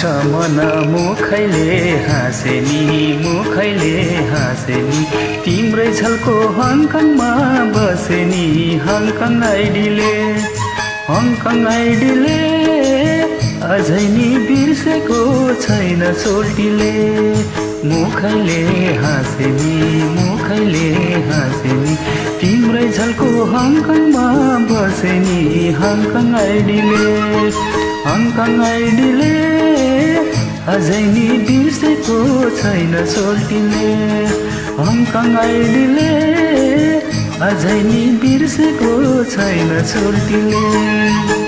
मन मुखैले हाँसे नि तिम्रै झल्को हङकङमा बसे नि हङकङ आइडीले अझै नि बिर्सेको छैन सोल्टीले मुखैले हाँसे नि तिम्रै झल्को हङकङमा बसे नि हङकङ आइडीले अझै नि बिर्सेको छैन सोल्टीले हङकङ आइडीले अझै नि बिर्सेको छैन सोल्टीले